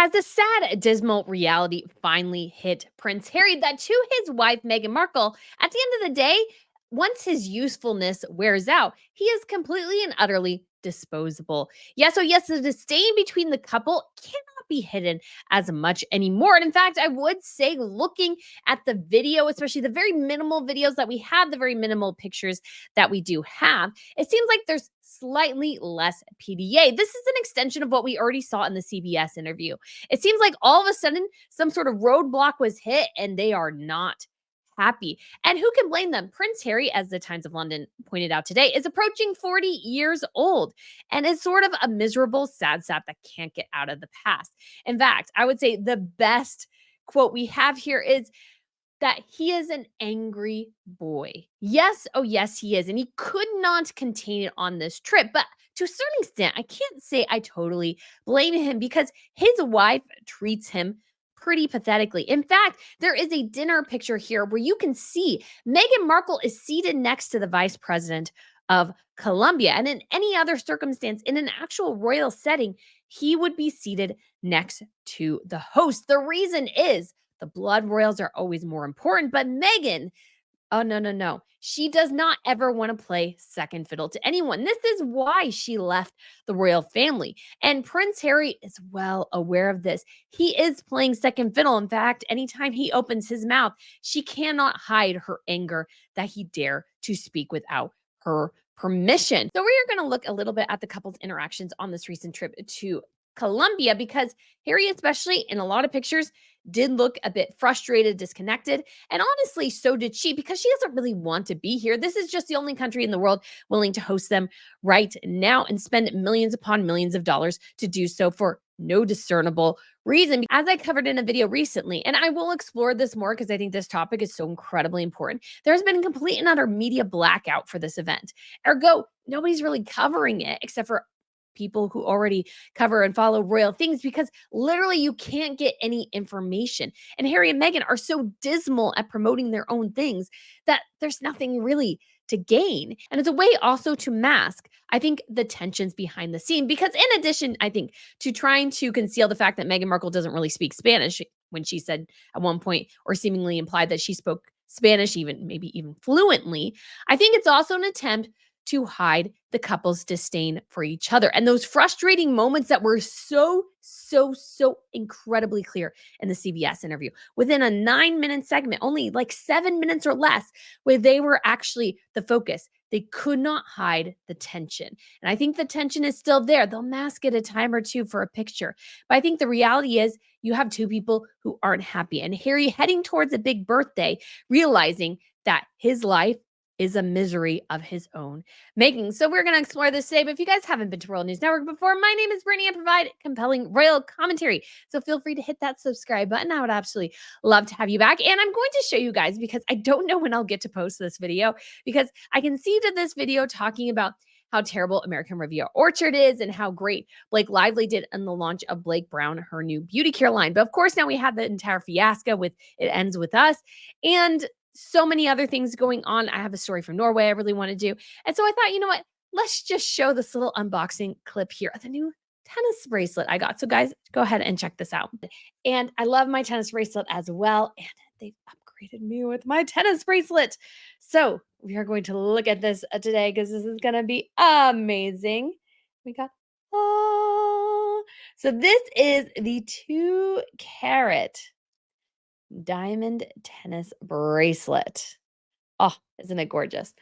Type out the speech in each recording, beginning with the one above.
Has the sad, dismal reality finally hit Prince Harry that to his wife, Meghan Markle, at the end of the day, once his usefulness wears out, he is completely and utterly disposable. Yes, the disdain between the couple cannot be hidden as much anymore. And in fact, I would say looking at the video, especially the very minimal videos that we have, the very minimal pictures that we do have, it seems like there's slightly less PDA. This is an extension of what we already saw in the CBS interview. It seems like all of a sudden some sort of roadblock was hit and they are not happy. And who can blame them? Prince Harry, as the Times of London pointed out today, is approaching 40 years old and is sort of a miserable, sad sap that can't get out of the past. In fact, I would say the best quote we have here is that he is an angry boy. Yes, oh yes, he is. And he could not contain it on this trip. But to a certain extent, I can't say I totally blame him because his wife treats him pretty pathetically. In fact, there is a dinner picture here where you can see Meghan Markle is seated next to the vice president of Colombia. And in any other circumstance, in an actual royal setting, he would be seated next to the host. The reason is the blood royals are always more important, but Meghan, oh, no, no, no. She does not ever want to play second fiddle to anyone. This is why she left the royal family. And Prince Harry is well aware of this. He is playing second fiddle. In fact, anytime he opens his mouth, she cannot hide her anger that he dare to speak without her permission. So we are going to look a little bit at the couple's interactions on this recent trip to Colombia because Harry, especially in a lot of pictures, did look a bit frustrated, disconnected. And honestly, so did she because she doesn't really want to be here. This is just the only country in the world willing to host them right now and spend millions upon millions of dollars to do so for no discernible reason. As I covered in a video recently, and I will explore this more because I think this topic is so incredibly important, there's been a complete and utter media blackout for this event. Ergo, nobody's really covering it except for people who already cover and follow royal things because literally you can't get any information. And Harry and Meghan are so dismal at promoting their own things that there's nothing really to gain. And it's a way also to mask, I think, the tensions behind the scene. Because in addition, I think, to trying to conceal the fact that Meghan Markle doesn't really speak Spanish when she said at one point or seemingly implied that she spoke Spanish, maybe even fluently, I think it's also an attempt to hide the couple's disdain for each other. And those frustrating moments that were so incredibly clear in the CBS interview within a 9-minute segment, only like 7 minutes or less, where they were actually the focus. They could not hide the tension. And I think the tension is still there. They'll mask it a time or two for a picture. But I think the reality is you have two people who aren't happy. And Harry heading towards a big birthday, realizing that his life is a misery of his own making. So we're going to explore this today. But if you guys haven't been to Royal News Network before, my name is Brittany. I provide compelling royal commentary. So feel free to hit that subscribe button. I would absolutely love to have you back. And I'm going to show you guys because I don't know when I'll get to post this video because I conceived of this video talking about how terrible American Riviera Orchard is and how great Blake Lively did in the launch of Blake Brown, her new beauty care line. But of course, now we have the entire fiasco with It Ends With Us. And so many other things going on. I have a story from Norway I really want to do. And so I thought, you know what? Let's just show this little unboxing clip here of the new tennis bracelet I got. So guys, go ahead and check this out. And I love my tennis bracelet as well. And they've upgraded me with my tennis bracelet. So we are going to look at this today because this is going to be amazing. We got, oh, so this is the 2-carat diamond tennis bracelet. Oh, isn't it gorgeous?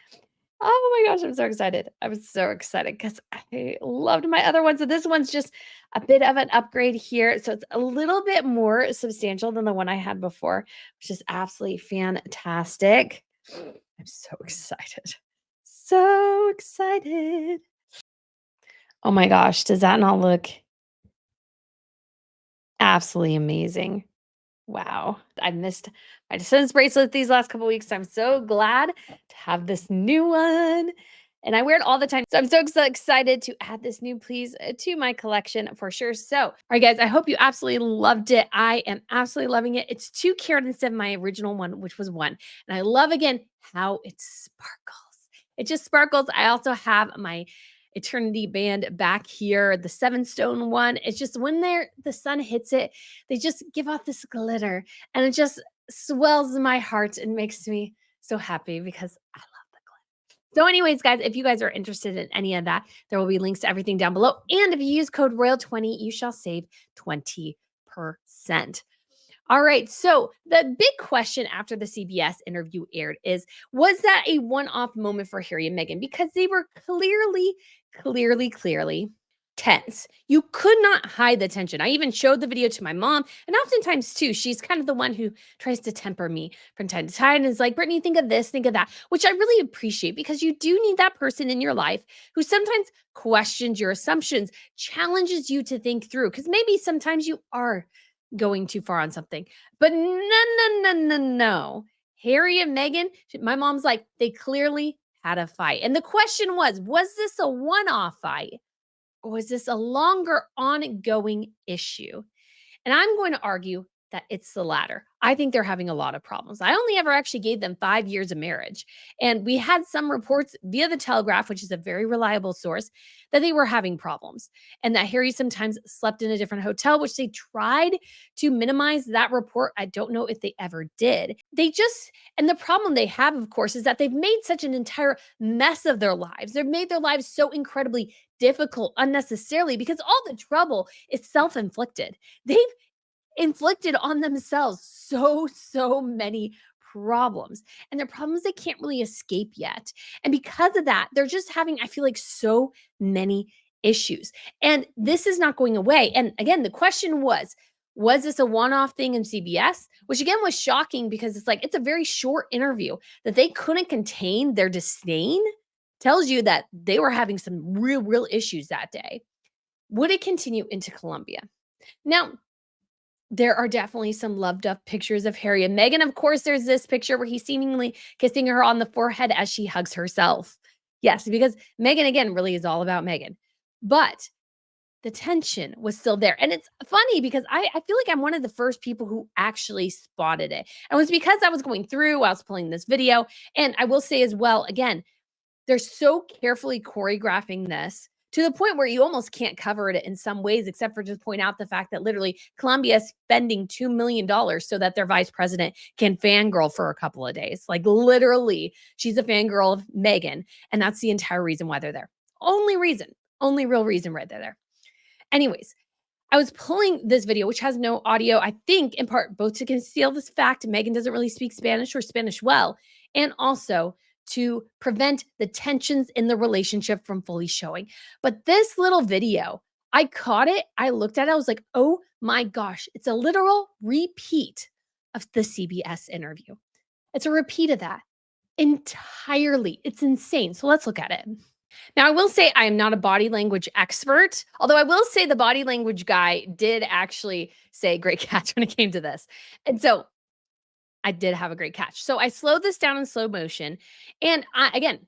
Oh my gosh, I'm so excited. I'm so excited because I loved my other one. So this one's just a bit of an upgrade here. So it's a little bit more substantial than the one I had before, which is absolutely fantastic. I'm so excited. So excited. Oh my gosh, does that not look absolutely amazing? Wow. I've missed my tennis bracelet these last couple weeks. So I'm so glad to have this new one. And I wear it all the time. So I'm so excited to add this new piece to my collection for sure. So, all right, guys, I hope you absolutely loved it. I am absolutely loving it. It's 2 carat instead of my original one, which was 1. And I love, again, how it sparkles. It just sparkles. I also have my eternity band back here, the 7 stone one. It's just when the sun hits it, they just give off this glitter and it just swells my heart and makes me so happy because I love the glitter. So, anyways, guys, if you guys are interested in any of that, there will be links to everything down below. And if you use code ROYAL20, you shall save 20%. All right. So the big question after the CBS interview aired is, was that a one-off moment for Harry and Meghan? Because they were clearly tense. You could not hide the tension. I even showed the video to my mom, and oftentimes too, she's kind of the one who tries to temper me from time to time and is like, Brittany, think of this, think of that, which I really appreciate because you do need that person in your life who sometimes questions your assumptions, challenges you to think through, because maybe sometimes you are going too far on something. But no. Harry and Meghan, my mom's like, they clearly had a fight. And the question was this a one-off fight? Or was this a longer ongoing issue? And I'm going to argue that it's the latter. I think they're having a lot of problems. I only ever actually gave them 5 years of marriage. And we had some reports via the Telegraph, which is a very reliable source, that they were having problems and that Harry sometimes slept in a different hotel, which they tried to minimize that report. I don't know if they ever did. And the problem they have, of course, is that they've made such an entire mess of their lives. They've made their lives so incredibly difficult unnecessarily because all the trouble is self inflicted. They've inflicted on themselves so many problems, and they're problems they can't really escape yet. And because of that, they're just having, I feel like, so many issues, and this is not going away. And again, the question was this a one-off thing in CBS, which again was shocking because it's like it's a very short interview that they couldn't contain their disdain. Tells you that they were having some real issues that day. Would it continue into Colombia? Now, there are definitely some loved up pictures of Harry and Meghan. Of course, there's this picture where he's seemingly kissing her on the forehead as she hugs herself. Yes, because Meghan, again, really is all about Meghan. But the tension was still there. And it's funny because I feel like I'm one of the first people who actually spotted it. And it was because I was going through, I was pulling this video. And I will say as well, again, they're so carefully choreographing this to the point where you almost can't cover it in some ways, except for just point out the fact that literally Colombia is spending $2 million so that their vice president can fangirl for a couple of days. Like literally, she's a fangirl of Meghan. And that's the entire reason why they're there. Only real reason right there. Anyways, I was pulling this video, which has no audio, I think in part both to conceal this fact Meghan doesn't really speak Spanish or Spanish well, and also to prevent the tensions in the relationship from fully showing. But this little video, I caught it, I looked at it, I was like, oh my gosh, it's a literal repeat of the CBS interview. It's a repeat of that entirely. It's insane. So let's look at it. Now, I will say I am not a body language expert, although I will say the body language guy did actually say great catch when it came to this. And so I did have a great catch. So I slowed this down in slow motion. And again,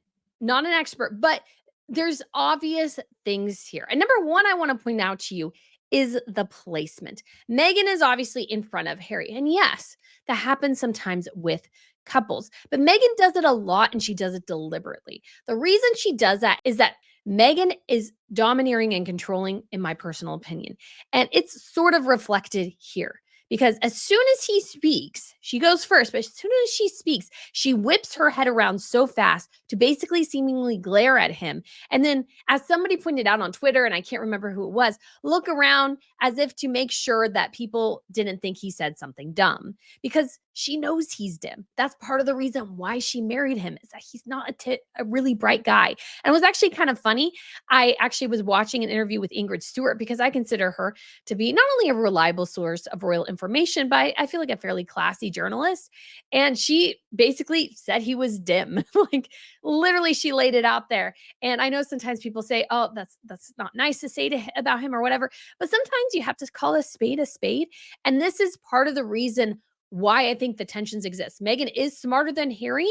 not an expert, but there's obvious things here. And number one, I want to point out to you is the placement. Meghan is obviously in front of Harry. And yes, that happens sometimes with couples, but Meghan does it a lot and she does it deliberately. The reason she does that is that Meghan is domineering and controlling, in my personal opinion. And it's sort of reflected here. Because as soon as he speaks, she goes first, but as soon as she speaks, she whips her head around so fast to basically seemingly glare at him. And then, as somebody pointed out on Twitter, and I can't remember who it was, look around as if to make sure that people didn't think he said something dumb. Because she knows he's dim. That's part of the reason why she married him, is that he's not a really bright guy. And it was actually kind of funny. I actually was watching an interview with Ingrid Stewart because I consider her to be not only a reliable source of royal information, but I feel like a fairly classy journalist. And she basically said he was dim. Like literally she laid it out there. And I know sometimes people say, oh, that's not nice to say about him or whatever. But sometimes you have to call a spade a spade. And this is part of the reason why I think the tensions exist. Meghan is smarter than Harry,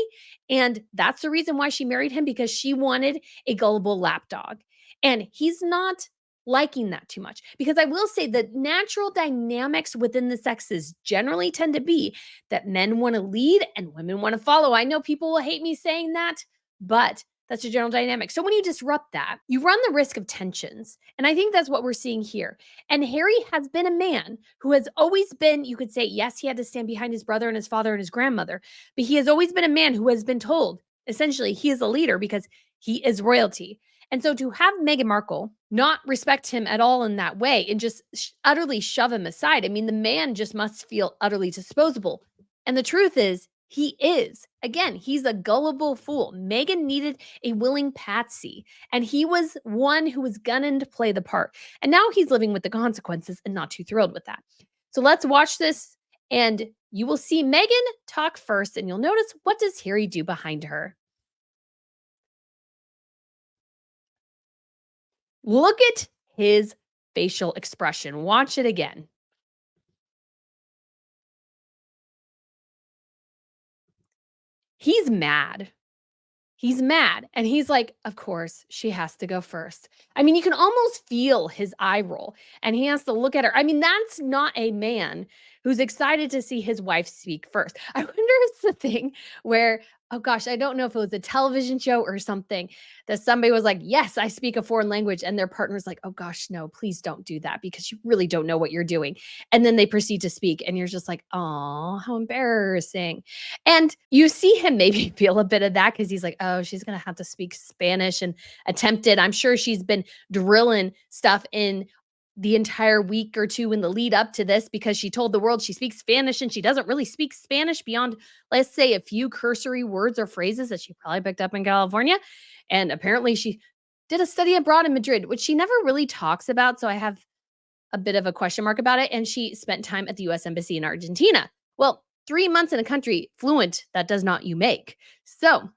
and that's the reason why she married him, because she wanted a gullible lapdog. And he's not liking that too much, because I will say the natural dynamics within the sexes generally tend to be that men want to lead and women want to follow. I know people will hate me saying that, but That's the general dynamic. So when you disrupt that, you run the risk of tensions. And I think that's what we're seeing here. And Harry has been a man who has always been, you could say, yes, he had to stand behind his brother and his father and his grandmother, but he has always been a man who has been told, essentially, he is a leader because he is royalty. And so to have Meghan Markle not respect him at all in that way and just utterly shove him aside, I mean, the man just must feel utterly disposable. And the truth is, he is. Again, he's a gullible fool. Meghan needed a willing patsy, and he was one who was gunning to play the part. And now he's living with the consequences and not too thrilled with that. So let's watch this, and you will see Meghan talk first, and you'll notice, what does Harry do behind her? Look at his facial expression. Watch it again. He's mad. He's mad, and he's like, "Of course, she has to go first." I mean, you can almost feel his eye roll, and he has to look at her. I mean, that's not a man who's excited to see his wife speak first. I wonder if it's the thing where, oh gosh, I don't know if it was a television show or something, that somebody was like, "Yes, I speak a foreign language," and their partner's like, "Oh gosh, no, please don't do that because you really don't know what you're doing." And then they proceed to speak, and you're just like, "Oh, how embarrassing." And you see him maybe feel a bit of that because he's like, "Oh, she's gonna have to speak Spanish and attempt it." I'm sure she's been drilling stuff in the entire week or 2 in the lead up to this because she told the world she speaks Spanish and she doesn't really speak Spanish beyond, let's say, a few cursory words or phrases that she probably picked up in California. And apparently she did a study abroad in Madrid, which she never really talks about, so I have a bit of a question mark about it, and she spent time at the US Embassy in Argentina. Well, 3 months in a country fluent, that does not you make. So,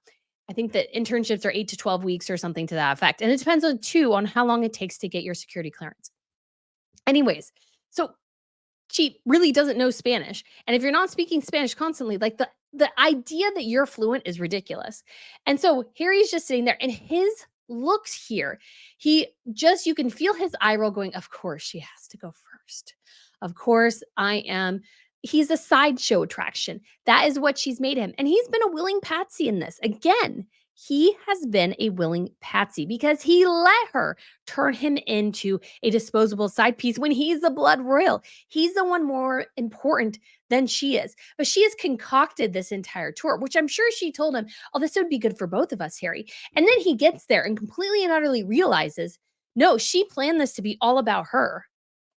I think that internships are 8 to 12 weeks or something to that effect, and it depends on too on how long it takes to get your security clearance. Anyways, so she really doesn't know Spanish, and if you're not speaking Spanish constantly, like, the idea that you're fluent is ridiculous. And so Harry's just sitting there, and his looks here, he just you can feel his eye roll going, "Of course she has to go first. Of course I am." He's a sideshow attraction. That is what she's made him, and he's been a willing patsy in this. Again, he has been a willing patsy because he let her turn him into a disposable side piece when he's the blood royal. He's the one more important than she is. But she has concocted this entire tour, which I'm sure she told him, "Oh, this would be good for both of us, Harry." And then he gets there and completely and utterly realizes, no, she planned this to be all about her.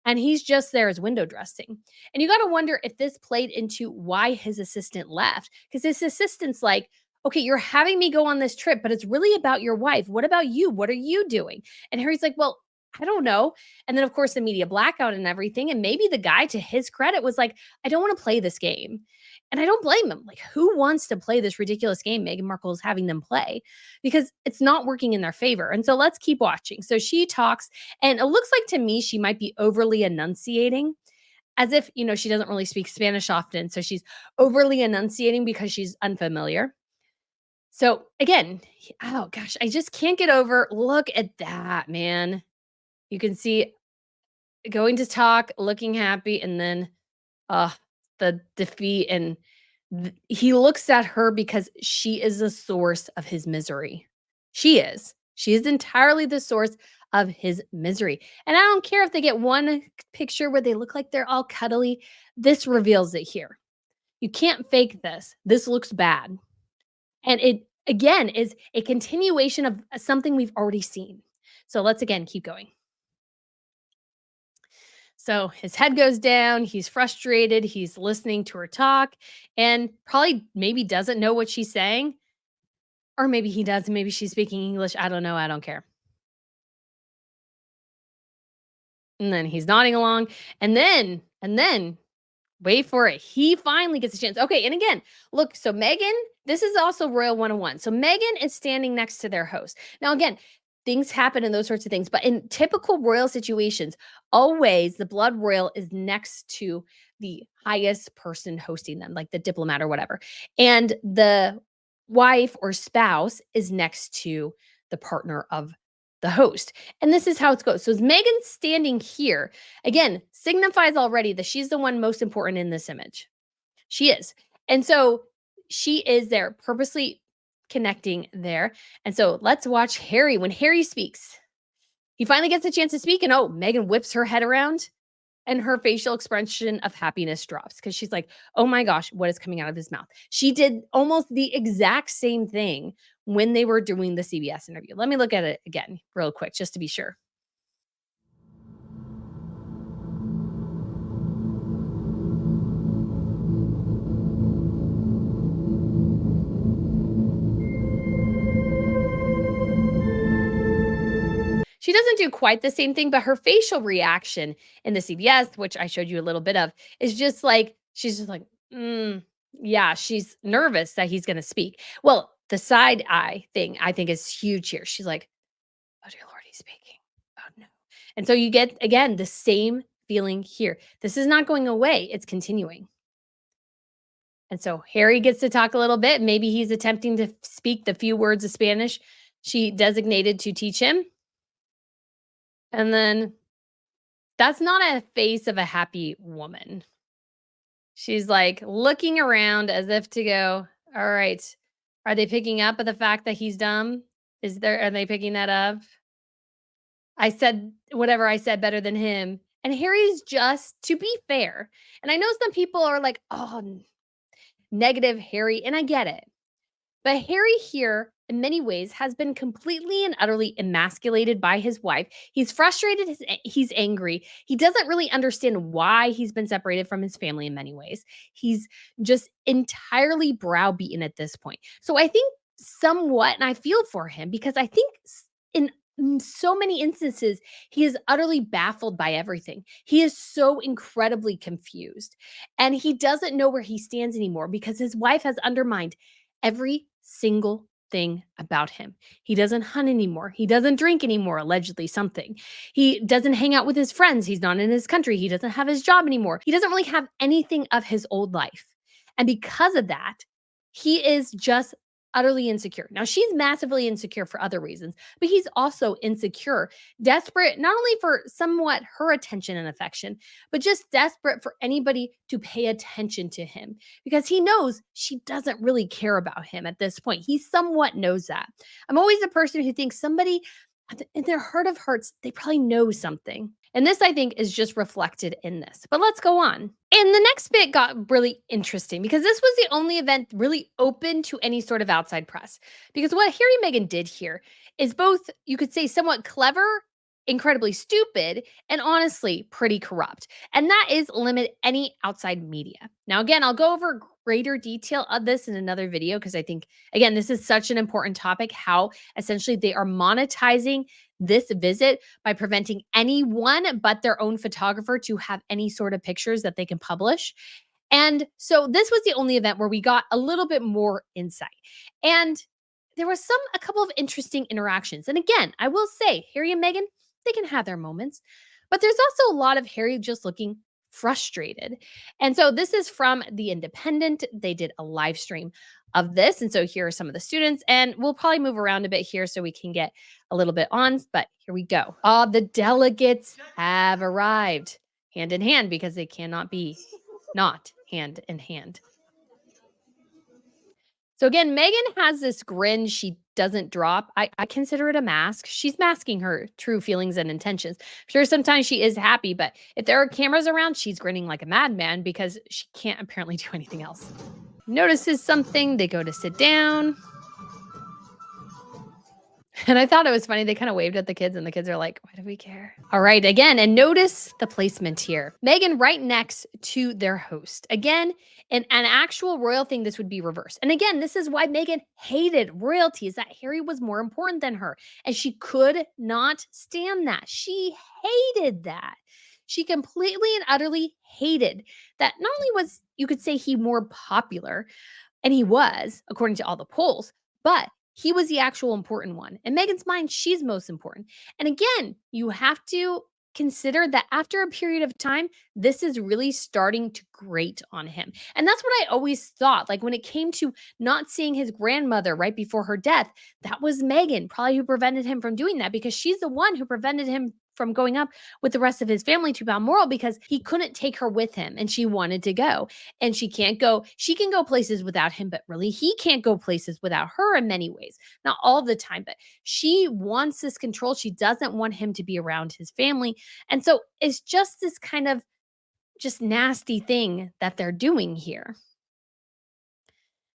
And he's just there as window dressing. And you got to wonder if this played into why his assistant left. Because his assistant's like, "Okay, you're having me go on this trip, but it's really about your wife. What about you? What are you doing?" And Harry's like, "Well, I don't know." And then, of course, the media blackout and everything. And maybe the guy, to his credit, was like, "I don't want to play this game." And I don't blame him. Like, who wants to play this ridiculous game Meghan Markle is having them play? Because it's not working in their favor. And so let's keep watching. So she talks, and it looks like to me she might be overly enunciating, as if, she doesn't really speak Spanish often. So she's overly enunciating because she's unfamiliar. So again, oh gosh, I just can't get over. Look at that, man. You can see going to talk, looking happy, and then uh the defeat. And he looks at her because she is the source of his misery. She is. She is entirely the source of his misery. And I don't care if they get one picture where they look like they're all cuddly. This reveals it here. You can't fake this. This looks bad. And it, again, is a continuation of something we've already seen. So let's again keep going. So his head goes down. He's frustrated. He's listening to her talk and probably maybe doesn't know what she's saying. Or maybe he does. Maybe she's speaking English. I don't know. I don't care. And then he's nodding along. And then wait for it. He finally gets a chance. Okay, and again, look, so Meghan, this is also Royal 101. So Meghan is standing next to their host. Now, again, things happen and those sorts of things, but in typical royal situations, always the blood royal is next to the highest person hosting them, like the diplomat or whatever. And the wife or spouse is next to the partner of the host. And this is how it goes. So as Megan's standing here, again, signifies already that she's the one most important in this image. She is. And so she is there purposely connecting there. And so let's watch Harry. When Harry speaks, he finally gets a chance to speak, and oh, Meghan whips her head around and her facial expression of happiness drops because she's like, oh my gosh, what is coming out of his mouth? She did almost the exact same thing when they were doing the CBS interview. Let me look at it again real quick just to be sure. She doesn't do quite the same thing, but her facial reaction in the CBS, which I showed you a little bit of, is just like, she's just like, yeah, she's nervous that he's going to speak. Well, the side eye thing I think is huge here. She's like, oh, dear Lord, he's speaking. Oh, no. And so you get, again, the same feeling here. This is not going away, it's continuing. And so Harry gets to talk a little bit. Maybe he's attempting to speak the few words of Spanish she designated to teach him. And then that's not a face of a happy woman. She's like looking around as if to go, all right, are they picking up at the fact that he's dumb? Are they picking that up? I said whatever I said better than him. And Harry's just, to be fair, and I know some people are like, oh, negative Harry, and I get it. But Harry here, in many ways, has been completely and utterly emasculated by his wife. He's frustrated, he's angry. He doesn't really understand why he's been separated from his family in many ways. He's just entirely browbeaten at this point. So I think somewhat, and I feel for him because I think in so many instances, he is utterly baffled by everything. He is so incredibly confused and he doesn't know where he stands anymore because his wife has undermined every single thing about him. He doesn't hunt anymore. He doesn't drink anymore, allegedly something. He doesn't hang out with his friends. He's not in his country. He doesn't have his job anymore. He doesn't really have anything of his old life. And because of that, he is just utterly insecure. Now, she's massively insecure for other reasons, but he's also insecure, desperate not only for somewhat her attention and affection, but just desperate for anybody to pay attention to him because he knows she doesn't really care about him at this point. He somewhat knows that. I'm always the person who thinks somebody in their heart of hearts, they probably know something. And this, I think, is just reflected in this. But let's go on. And the next bit got really interesting because this was the only event really open to any sort of outside press. Because what Harry and Meghan did here is both, you could say, somewhat clever, incredibly stupid, and honestly pretty corrupt. And that is limit any outside media. Now, again, I'll go over greater detail of this in another video because I think, again, this is such an important topic, how essentially they are monetizing this visit by preventing anyone but their own photographer to have any sort of pictures that they can publish. And so this was the only event where we got a little bit more insight. And there was a couple of interesting interactions. And again, I will say, Harry and Meghan, they can have their moments, but there's also a lot of Harry just looking frustrated. And so this is from The Independent. They did a live stream of this. And so here are some of the students, and we'll probably move around a bit here so we can get a little bit on, but here we go. The delegates have arrived hand in hand because they cannot be not hand in hand. So again, Meghan has this grin she doesn't drop. I consider it a mask. She's masking her true feelings and intentions. Sure, sometimes she is happy, but if there are cameras around, she's grinning like a madman because she can't apparently do anything else. Notices something, they go to sit down. And I thought it was funny. They kind of waved at the kids, and the kids are like, why do we care? All right, again, and notice the placement here. Meghan right next to their host. Again, in an actual royal thing, this would be reversed. And again, this is why Meghan hated royalty, is that Harry was more important than her. And she could not stand that. She hated that. She completely and utterly hated that not only was, you could say, he more popular, and he was, according to all the polls, but he was the actual important one. In Meghan's mind, she's most important. And again, you have to consider that after a period of time, this is really starting to grate on him. And that's what I always thought. Like when it came to not seeing his grandmother right before her death, that was Meghan, probably who prevented him from doing that because she's the one who prevented him from going up with the rest of his family to Balmoral because he couldn't take her with him and she wanted to go. And she can go places without him, but really he can't go places without her in many ways. Not all the time, but she wants this control. She doesn't want him to be around his family. And so it's just this kind of just nasty thing that they're doing here.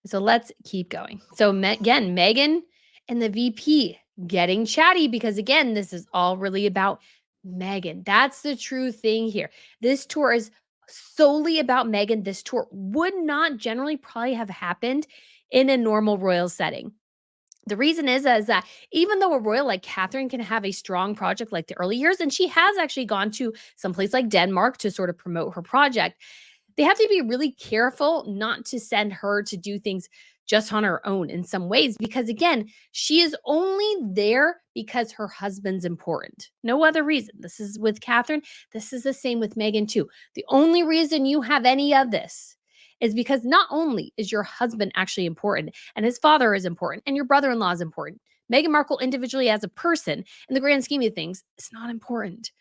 So let's keep going. So again, Meghan and the VP getting chatty because again, this is all really about Meghan. That's the true thing here. This tour is solely about Meghan. This tour would not generally probably have happened in a normal royal setting. The reason is that even though a royal like Catherine can have a strong project like the early years, and she has actually gone to some place like Denmark to sort of promote her project, they have to be really careful not to send her to do things just on her own in some ways, because again, she is only there because her husband's important. No other reason. This is with Catherine. This is the same with Meghan, too. The only reason you have any of this is because not only is your husband actually important and his father is important and your brother in law is important, Meghan Markle individually as a person in the grand scheme of things is not important,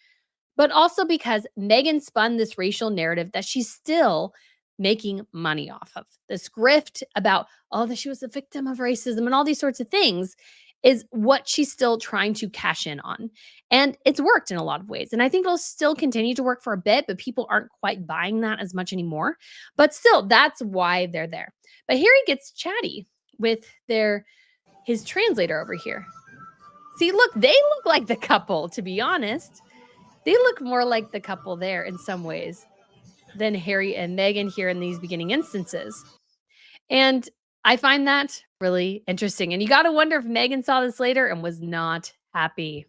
but also because Meghan spun this racial narrative that she's still making money off of. This grift about, oh, that she was a victim of racism and all these sorts of things is what she's still trying to cash in on. And it's worked in a lot of ways. And I think it'll still continue to work for a bit, but people aren't quite buying that as much anymore. But still, that's why they're there. But Harry gets chatty with his translator over here. See, look, they look like the couple, to be honest. They look more like the couple there in some ways than Harry and Meghan here in these beginning instances. And I find that really interesting. And you got to wonder if Meghan saw this later and was not happy.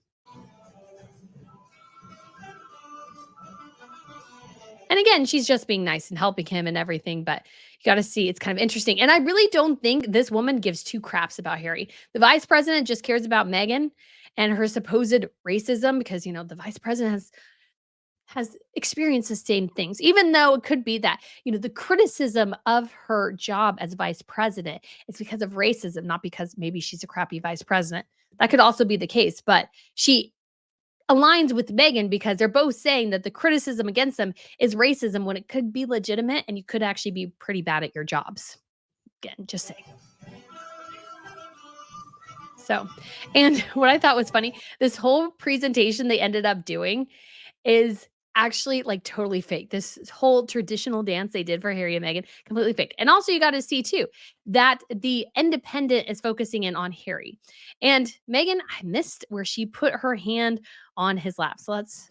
And again, she's just being nice and helping him and everything, but you got to see it's kind of interesting. And I really don't think this woman gives two craps about Harry. The vice president just cares about Meghan and her supposed racism because, the vice president has experienced the same things, even though it could be that, the criticism of her job as vice president is because of racism, not because maybe she's a crappy vice president. That could also be the case, but she aligns with Meghan because they're both saying that the criticism against them is racism when it could be legitimate and you could actually be pretty bad at your jobs. Again, just saying. So, and what I thought was funny, this whole presentation they ended up doing is actually like totally fake. This whole traditional dance they did for Harry and Meghan, completely fake. And also you got to see too that the Independent is focusing in on Harry. And Meghan, I missed where she put her hand on his lap. So let's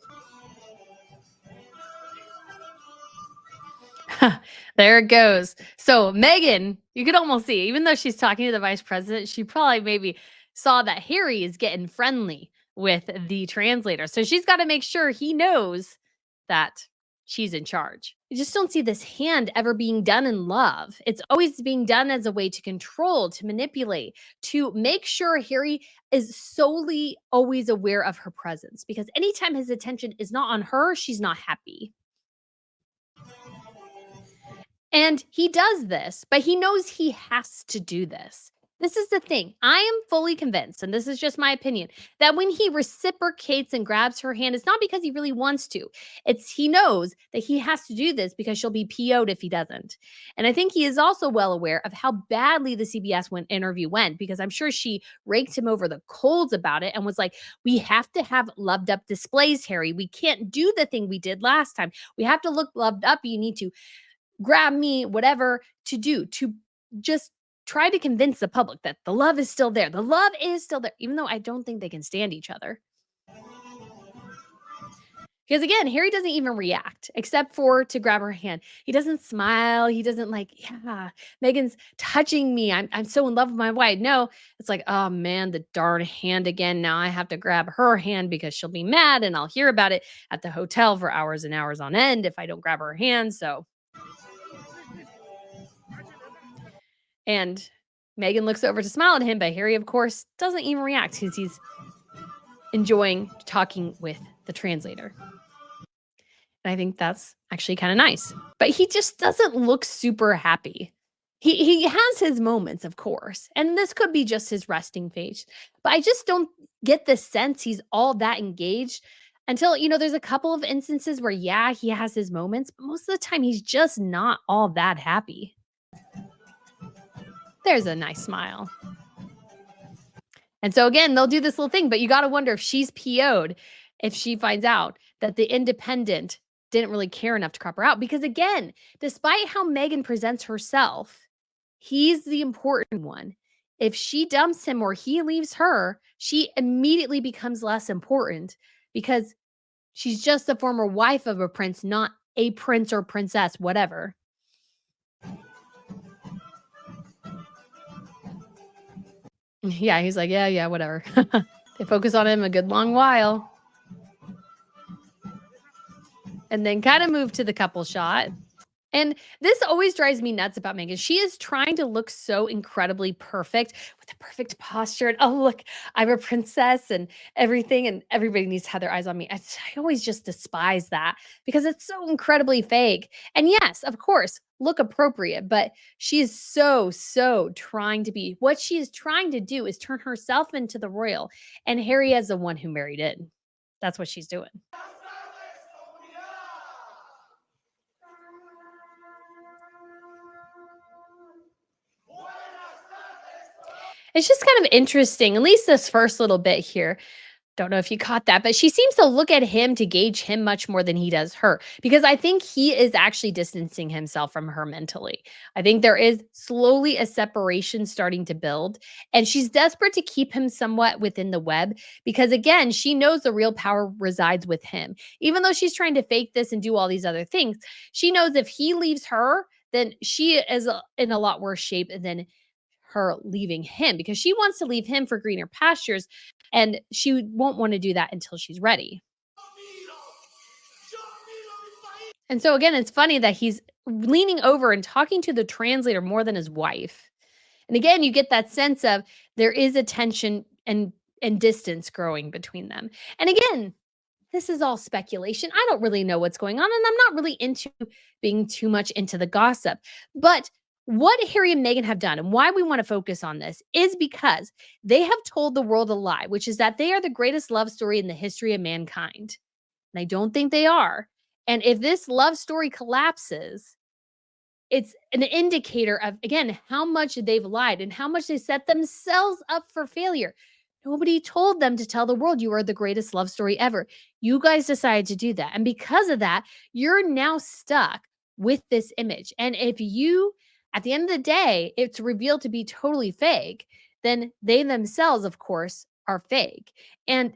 there it goes. So Meghan, you could almost see, even though she's talking to the vice president, she probably maybe saw that Harry is getting friendly with the translator. So she's got to make sure he knows that she's in charge. You just don't see this hand ever being done in love. It's always being done as a way to control, to manipulate, to make sure Harry is solely always aware of her presence. Because anytime his attention is not on her, she's not happy. And he does this, but he knows he has to do this. This is the thing. I am fully convinced, and this is just my opinion, that when he reciprocates and grabs her hand, it's not because he really wants to. It's he knows that he has to do this because she'll be PO'd if he doesn't. And I think he is also well aware of how badly the CBS interview went, because I'm sure she raked him over the coals about it and was like, we have to have loved up displays, Harry. We can't do the thing we did last time. We have to look loved up. You need to grab me, whatever to do to just try to convince the public that the love is still there. The love is still there, even though I don't think they can stand each other. Because again, Harry doesn't even react except for to grab her hand. He doesn't smile. He doesn't yeah, Meghan's touching me. I'm so in love with my wife. No, it's like, oh man, the darn hand again. Now I have to grab her hand because she'll be mad and I'll hear about it at the hotel for hours and hours on end if I don't grab her hand. So and Meghan looks over to smile at him, but Harry, of course, doesn't even react because he's enjoying talking with the translator. And I think that's actually kind of nice. But he just doesn't look super happy. He has his moments, of course, and this could be just his resting phase. But I just don't get the sense he's all that engaged until, there's a couple of instances where, yeah, he has his moments, but most of the time he's just not all that happy. There's a nice smile. And so again, they'll do this little thing, but you got to wonder if she's PO'd if she finds out that the independent didn't really care enough to crop her out. Because again, despite how Meghan presents herself, he's the important one. If she dumps him or he leaves her, she immediately becomes less important because she's just the former wife of a prince, not a prince or princess, whatever. Yeah, he's like, yeah, yeah, whatever. They focus on him a good long while and then kind of move to the couple shot. And this always drives me nuts about Meghan. She is trying to look so incredibly perfect with the perfect posture. And oh, look, I'm a princess and everything. And everybody needs to have their eyes on me. I always just despise that because it's so incredibly fake. And yes, of course, look appropriate, but she is so trying to be what she is trying to do is turn herself into the royal and Harry as the one who married in. That's what she's doing. It's just kind of interesting, at least this first little bit here. Don't know if you caught that, but she seems to look at him to gauge him much more than he does her because I think he is actually distancing himself from her mentally. I think there is slowly a separation starting to build, and she's desperate to keep him somewhat within the web because, again, she knows the real power resides with him. Even though she's trying to fake this and do all these other things, she knows if he leaves her, then she is in a lot worse shape than her leaving him because she wants to leave him for greener pastures and she won't want to do that until she's ready. And so again, it's funny that he's leaning over and talking to the translator more than his wife. And again, you get that sense of there is a tension and distance growing between them. And again, this is all speculation. I don't really know what's going on, and I'm not really into being too much into the gossip. But what Harry and Meghan have done, and why we want to focus on this, is because they have told the world a lie, which is that they are the greatest love story in the history of mankind. And I don't think they are. And if this love story collapses, it's an indicator of, again, how much they've lied and how much they set themselves up for failure. Nobody told them to tell the world you are the greatest love story ever. You guys decided to do that. And because of that, you're now stuck with this image. And if you, at the end of the day, it's revealed to be totally fake, then they themselves, of course, are fake. And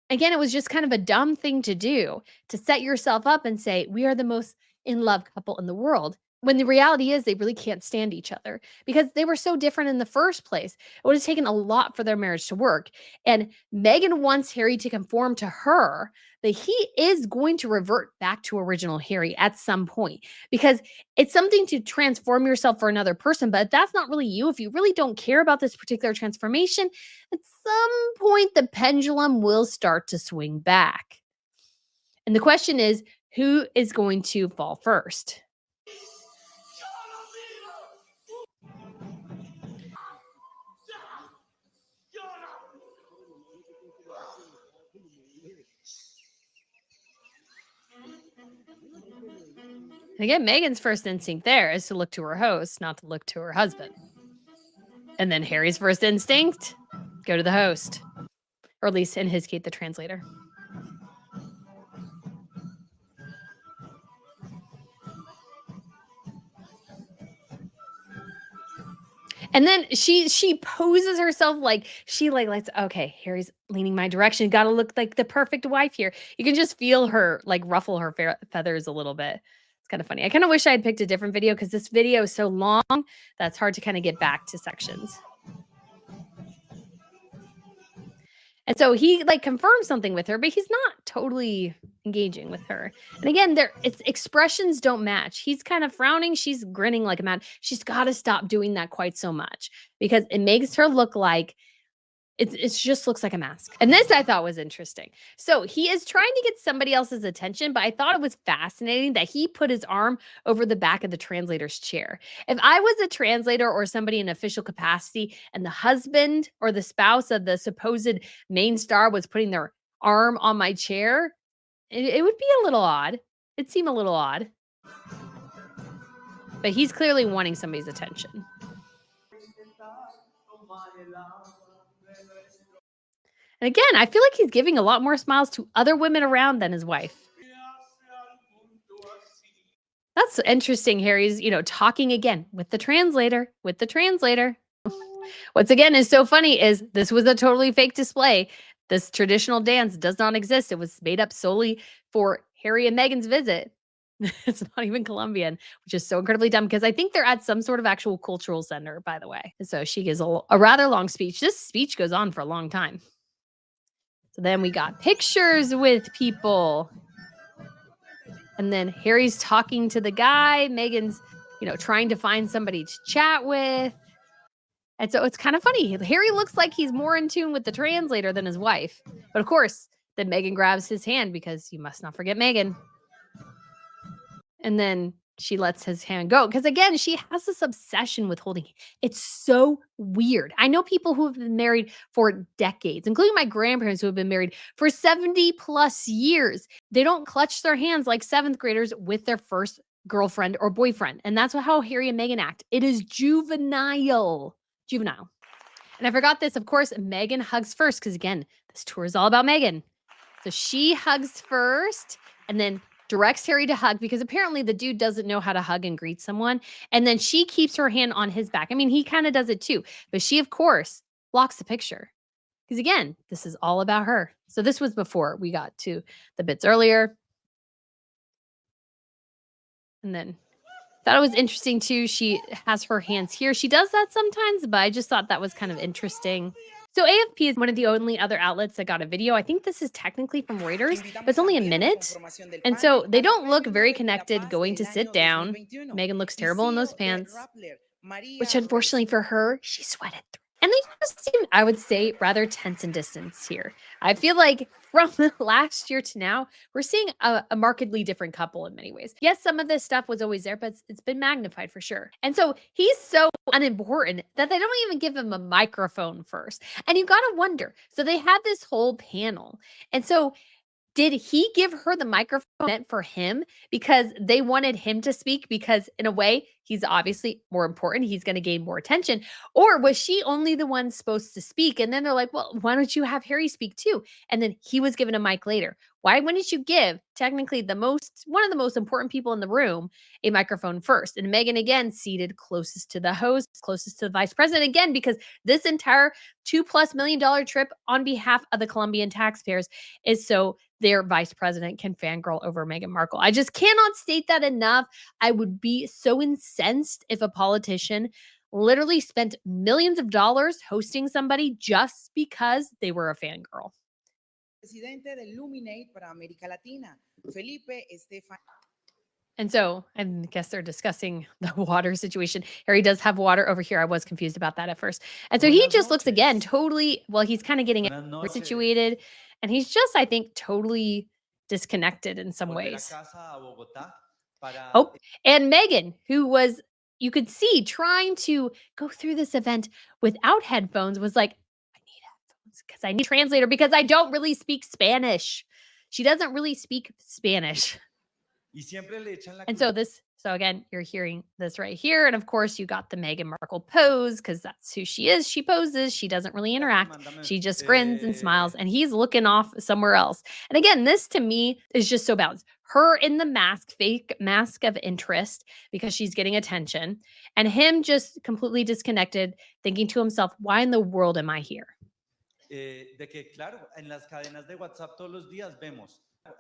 again, it was just kind of a dumb thing to do to set yourself up and say, we are the most in love couple in the world. When the reality is they really can't stand each other because they were so different in the first place. It would have taken a lot for their marriage to work. And Meghan wants Harry to conform to her, that he is going to revert back to original Harry at some point because it's something to transform yourself for another person. But if that's not really you, if you really don't care about this particular transformation, at some point the pendulum will start to swing back. And the question is, who is going to fall first? And again, Megan's first instinct there is to look to her host, not to look to her husband. And then Harry's first instinct, go to the host, or at least in his case, the translator. And then she poses herself like she like let's okay, Harry's leaning my direction. Got to look like the perfect wife here. You can just feel her like ruffle her feathers a little bit. It's kind of funny. I kind of wish I had picked a different video because this video is so long that's hard to kind of get back to sections. And so he like confirms something with her, but he's not totally engaging with her. And again, there it's expressions don't match. He's kind of frowning, she's grinning like a mad. She's got to stop doing that quite so much because it makes her look like it just looks like a mask. And this I thought was interesting. So he is trying to get somebody else's attention, but I thought it was fascinating that he put his arm over the back of the translator's chair. If I was a translator or somebody in official capacity and the husband or the spouse of the supposed main star was putting their arm on my chair, it would be a little odd. It'd seem a little odd, but he's clearly wanting somebody's attention. And again, I feel like he's giving a lot more smiles to other women around than his wife. That's interesting. Harry's, talking again with the translator. What's again is so funny is this was a totally fake display. This traditional dance does not exist. It was made up solely for Harry and Meghan's visit. It's not even Colombian, which is so incredibly dumb because I think they're at some sort of actual cultural center, by the way. So she gives a rather long speech. This speech goes on for a long time. So then we got pictures with people. And then Harry's talking to the guy. Meghan's, trying to find somebody to chat with. And so it's kind of funny. Harry looks like he's more in tune with the translator than his wife. But of course, then Meghan grabs his hand because you must not forget Meghan. And then she lets his hand go because again, she has this obsession with holding. It's so weird. I know people who have been married for decades, including my grandparents who have been married for 70 plus years. They don't clutch their hands like seventh graders with their first girlfriend or boyfriend. And that's how Harry and Meghan act. It is juvenile. Juvenile. And I forgot this. Of course, Meghan hugs first because again, this tour is all about Meghan. So she hugs first and then directs Harry to hug because apparently the dude doesn't know how to hug and greet someone. And then she keeps her hand on his back. I mean, he kind of does it too, but she, of course, blocks the picture because again, this is all about her. So this was before we got to the bits earlier. And then thought it was interesting too. She has her hands here. She does that sometimes, but I just thought that was kind of interesting. So AFP is one of the only other outlets that got a video. I think this is technically from Reuters, but it's only a minute. And so they don't look very connected going to sit down. Meghan looks terrible in those pants, which unfortunately for her, she sweated through. And they just seem, I would say, rather tense and distance here. I feel like from last year to now, we're seeing a markedly different couple in many ways. Yes, some of this stuff was always there, but it's been magnified for sure. And so he's so unimportant that they don't even give him a microphone first. And you got to wonder. So they had this whole panel. And so did he give her the microphone meant for him because they wanted him to speak because in a way he's obviously more important, he's going to gain more attention, or was she only the one supposed to speak and then they're like, well, why don't you have Harry speak too? And then he was given a mic later. Why wouldn't you give technically one of the most important people in the room a microphone first? And Meghan again seated closest to the host, closest to the vice president again because this entire $2+ million trip on behalf of the Colombian taxpayers is so their vice president can fangirl over Meghan Markle. I just cannot state that enough. I would be so incensed if a politician literally spent millions of dollars hosting somebody just because they were a fangirl. And so I guess they're discussing the water situation. Harry does have water over here. I was confused about that at first. And so he just looks again totally, well, he's kind of getting situated. And he's just, I think, totally disconnected in some ways. Oh, and Meghan, who was, you could see, trying to go through this event without headphones, was like, I need headphones because I need a translator because I don't really speak Spanish. She doesn't really speak Spanish. And so again, you're hearing this right here. And of course, you got the Meghan Markle pose because that's who she is. She poses. She doesn't really interact. She just grins and smiles and he's looking off somewhere else. And again, this to me is just so balanced. Her in the mask, fake mask of interest because she's getting attention and him just completely disconnected, thinking to himself, why in the world am I here?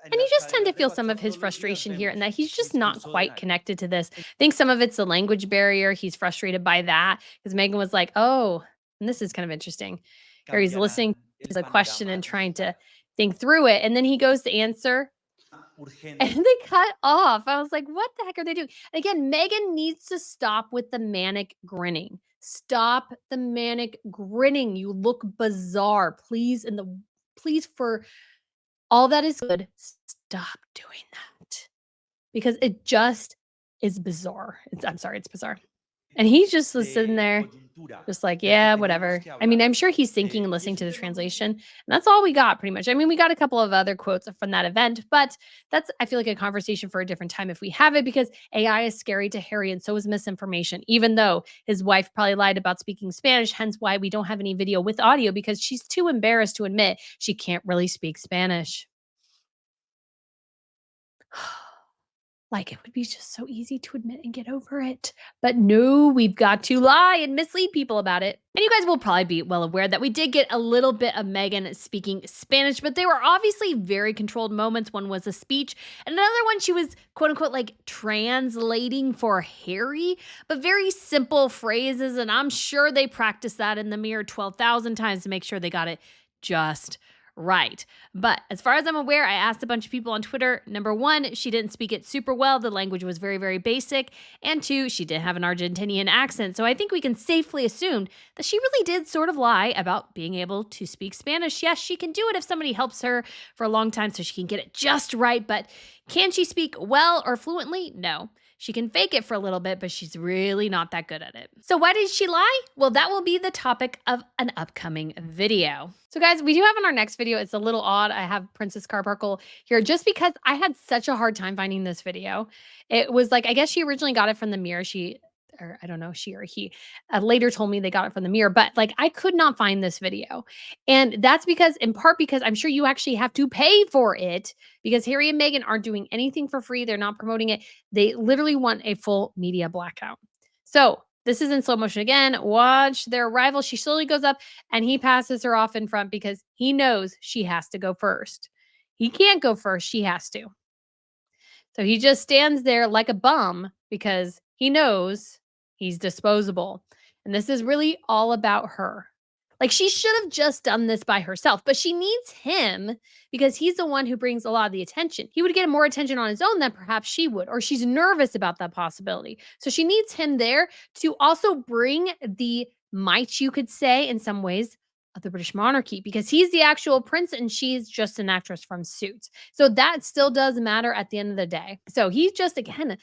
And you just tend to feel some of his frustration here and that he's just not quite connected to this. I think some of it's the language barrier. He's frustrated by that because Meghan was like, oh, and this is kind of interesting. Harry's listening to the question and trying to think through it. And then he goes to answer and they cut off. I was like, what the heck are they doing? And again, Meghan needs to stop with the manic grinning. Stop the manic grinning. You look bizarre. Please, please, for all that is good, stop doing that because it just is bizarre. I'm sorry, it's bizarre. And he just was sitting de there coyuntura just like, del que "Yeah, tenemos whatever." que I mean, hablar. I'm sure he's thinking and Y listening es to un the tema translation, muy... and that's all we got pretty much. I mean, we got a couple of other quotes from that event, but that's I feel like a conversation for a different time if we have it because AI is scary to Harry and so is misinformation, even though his wife probably lied about speaking Spanish, hence why we don't have any video with audio because she's too embarrassed to admit she can't really speak Spanish. Like, it would be just so easy to admit and get over it. But no, we've got to lie and mislead people about it. And you guys will probably be well aware that we did get a little bit of Meghan speaking Spanish, but they were obviously very controlled moments. One was a speech, and another one she was quote unquote like translating for Harry, but very simple phrases. And I'm sure they practiced that in the mirror 12,000 times to make sure they got it just right. But as far as I'm aware, I asked a bunch of people on Twitter. Number one, she didn't speak it super well. The language was very, very basic. And two, she did have an Argentinian accent. So I think we can safely assume that she really did sort of lie about being able to speak Spanish. Yes, she can do it if somebody helps her for a long time so she can get it just right. But can she speak well or fluently? No. She can fake it for a little bit, but she's really not that good at it. So why did she lie? Well, that will be the topic of an upcoming video. So guys, we do have in our next video, it's a little odd. I have Princess Carparkle here just because I had such a hard time finding this video. It was like, I guess she originally got it from the mirror. Or I don't know, she or he later told me they got it from the mirror, but like I could not find this video. And that's because, in part, because I'm sure you actually have to pay for it because Harry and Meghan aren't doing anything for free. They're not promoting it. They literally want a full media blackout. So this is in slow motion again. Watch their arrival. She slowly goes up and he passes her off in front because he knows she has to go first. He can't go first. She has to. So he just stands there like a bum because he knows he's disposable. And this is really all about her. Like she should have just done this by herself, but she needs him because he's the one who brings a lot of the attention. He would get more attention on his own than perhaps she would, or she's nervous about that possibility. So she needs him there to also bring the might, you could say, in some ways, of the British monarchy because he's the actual prince and she's just an actress from Suits. So that still does matter at the end of the day. So he's just, again,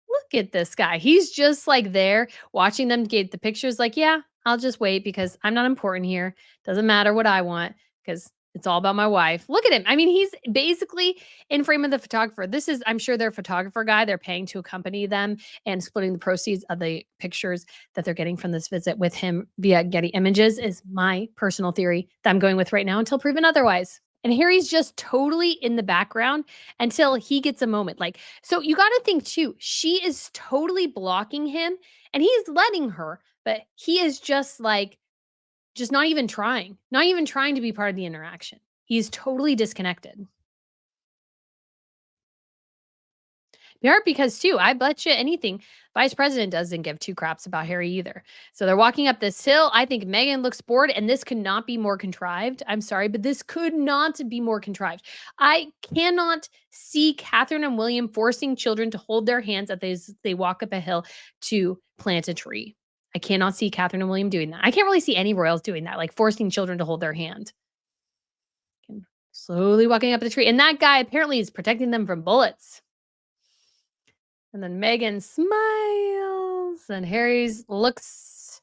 look at this guy. He's just like there watching them get the pictures, like, yeah, I'll just wait because I'm not important here. Doesn't matter what I want because it's all about my wife. Look at him. I mean, he's basically in frame of the photographer. This is, I'm sure, their photographer guy. They're paying to accompany them and splitting the proceeds of the pictures that they're getting from this visit with him via Getty Images, is my personal theory that I'm going with right now until proven otherwise. And Harry's just totally in the background until he gets a moment. Like, so you got to think too, she is totally blocking him and he's letting her, but he is just like, just not even trying to be part of the interaction. He's totally disconnected. Part because too, I bet you anything, Vice President doesn't give two craps about Harry either. So they're walking up this hill. I think Meghan looks bored, and this could not be more contrived. I'm sorry, but this could not be more contrived. I cannot see Catherine and William forcing children to hold their hands as they walk up a hill to plant a tree. I cannot see Catherine and William doing that. I can't really see any royals doing that, like forcing children to hold their hand. And slowly walking up the tree. And that guy apparently is protecting them from bullets. And then Megan smiles, and Harry's looks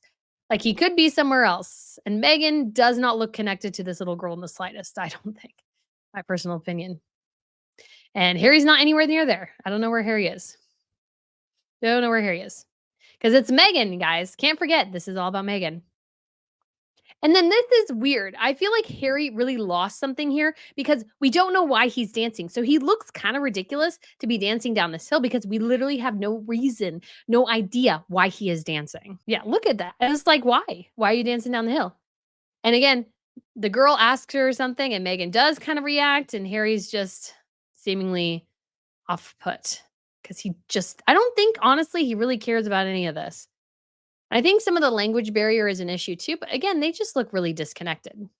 like he could be somewhere else. And Megan does not look connected to this little girl in the slightest, I don't think. My personal opinion. And Harry's not anywhere near there. I don't know where Harry is. Don't know where Harry is. Because it's Megan, guys. Can't forget, this is all about Megan. And then this is weird. I feel like Harry really lost something here because we don't know why he's dancing. So he looks kind of ridiculous to be dancing down this hill because we literally have no reason, no idea why he is dancing. Yeah, look at that. And it's like, why? Why are you dancing down the hill? And again, the girl asks her something and Megan does kind of react, and Harry's just seemingly off put because I don't think, honestly, he really cares about any of this. I think some of the language barrier is an issue too, but again, they just look really disconnected.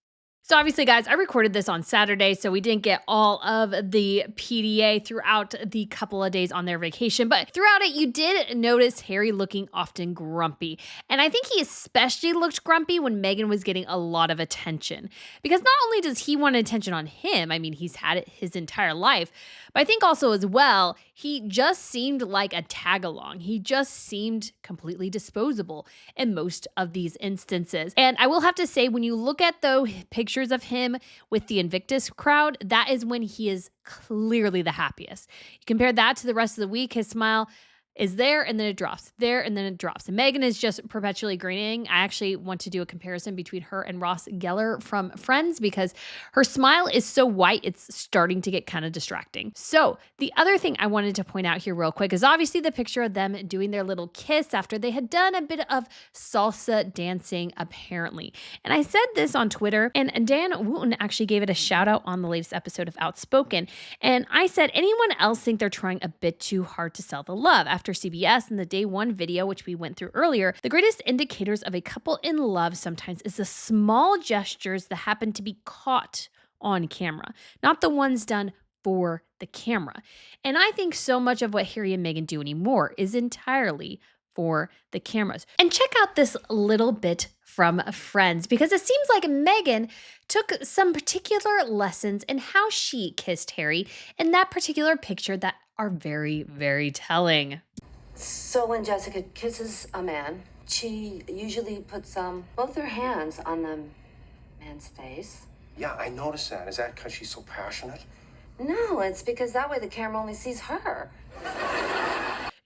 So obviously, guys, I recorded this on Saturday, so we didn't get all of the PDA throughout the couple of days on their vacation. But throughout it, you did notice Harry looking often grumpy. And I think he especially looked grumpy when Meghan was getting a lot of attention. Because not only does he want attention on him, I mean, he's had it his entire life, But I think also as well, he just seemed like a tag along. He just seemed completely disposable in most of these instances. And I will have to say, when you look at the pictures of him with the Invictus crowd, that is when he is clearly the happiest. You compare that to the rest of the week, his smile is there and then it drops, there and then it drops. And Meghan is just perpetually grinning. I actually want to do a comparison between her and Ross Geller from Friends because her smile is so white, it's starting to get kind of distracting. So the other thing I wanted to point out here real quick is obviously the picture of them doing their little kiss after they had done a bit of salsa dancing, apparently. And I said this on Twitter, and Dan Wooten actually gave it a shout out on the latest episode of Outspoken. And I said, anyone else think they're trying a bit too hard to sell the love? After CBS and the day one video, which we went through earlier, the greatest indicators of a couple in love sometimes is the small gestures that happen to be caught on camera, not the ones done for the camera. And I think so much of what Harry and Meghan do anymore is entirely for the cameras. And check out this little bit from Friends, because it seems like Meghan took some particular lessons in how she kissed Harry in that particular picture that are very, very telling. So when Jessica kisses a man, she usually puts both her hands on the man's face. Yeah, I noticed that. Is that because she's so passionate? No, it's because that way the camera only sees her.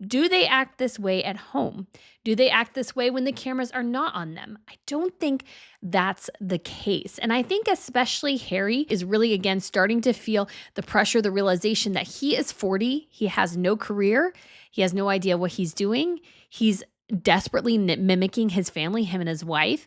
Do they act this way at home? Do they act this way when the cameras are not on them? I don't think that's the case. And I think especially Harry is really, again, starting to feel the pressure, the realization that he is 40, he has no career, he has no idea what he's doing. He's desperately mimicking his family, him and his wife,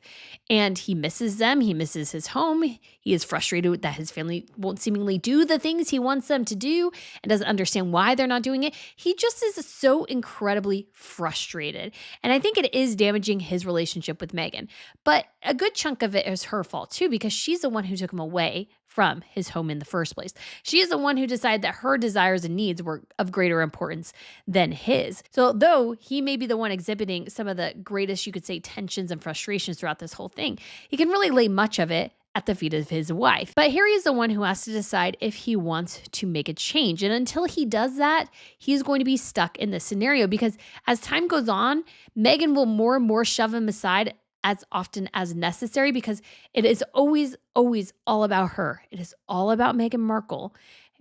and he misses them. He misses his home. He is frustrated that his family won't seemingly do the things he wants them to do and doesn't understand why they're not doing it. He just is so incredibly frustrated. And I think it is damaging his relationship with Meghan. But a good chunk of it is her fault too, because she's the one who took him away from his home in the first place. She is the one who decided that her desires and needs were of greater importance than his. So though he may be the one exhibiting some of the greatest, you could say, tensions and frustrations throughout this whole thing, he can really lay much of it at the feet of his wife. But Harry is the one who has to decide if he wants to make a change. And until he does that, he's going to be stuck in this scenario, because as time goes on, Meghan will more and more shove him aside as often as necessary, because it is always, always all about her. It is all about Meghan Markle.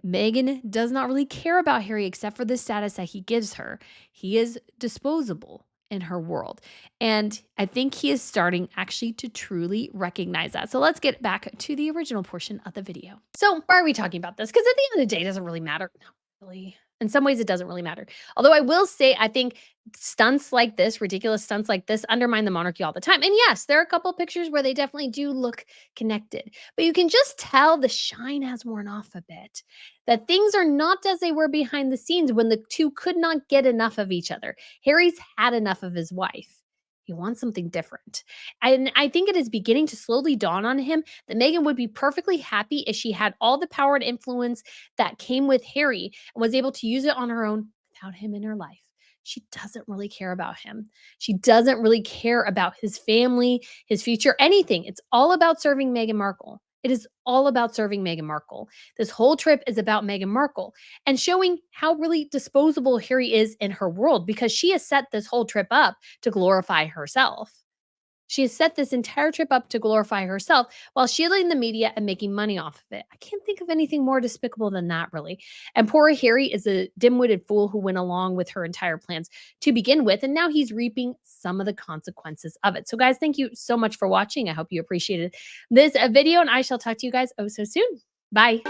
Meghan does not really care about Harry except for the status that he gives her. He is disposable in her world. And I think he is starting actually to truly recognize that. So let's get back to the original portion of the video. So why are we talking about this? Because at the end of the day, it doesn't really matter. Not really. In some ways, it doesn't really matter. Although I will say, I think stunts like this, ridiculous stunts like this, undermine the monarchy all the time. And yes, there are a couple pictures where they definitely do look connected. But you can just tell the shine has worn off a bit. That things are not as they were behind the scenes when the two could not get enough of each other. Harry's had enough of his wife. He wants something different. And I think it is beginning to slowly dawn on him that Meghan would be perfectly happy if she had all the power and influence that came with Harry and was able to use it on her own without him in her life. She doesn't really care about him. She doesn't really care about his family, his future, anything. It's all about serving Meghan Markle. It is all about serving Meghan Markle. This whole trip is about Meghan Markle and showing how really disposable Harry is in her world, because she has set this whole trip up to glorify herself. She has set this entire trip up to glorify herself while shielding the media and making money off of it. I can't think of anything more despicable than that, really. And poor Harry is a dim-witted fool who went along with her entire plans to begin with, and now he's reaping some of the consequences of it. So guys, thank you so much for watching. I hope you appreciated this video, and I shall talk to you guys oh so soon. Bye.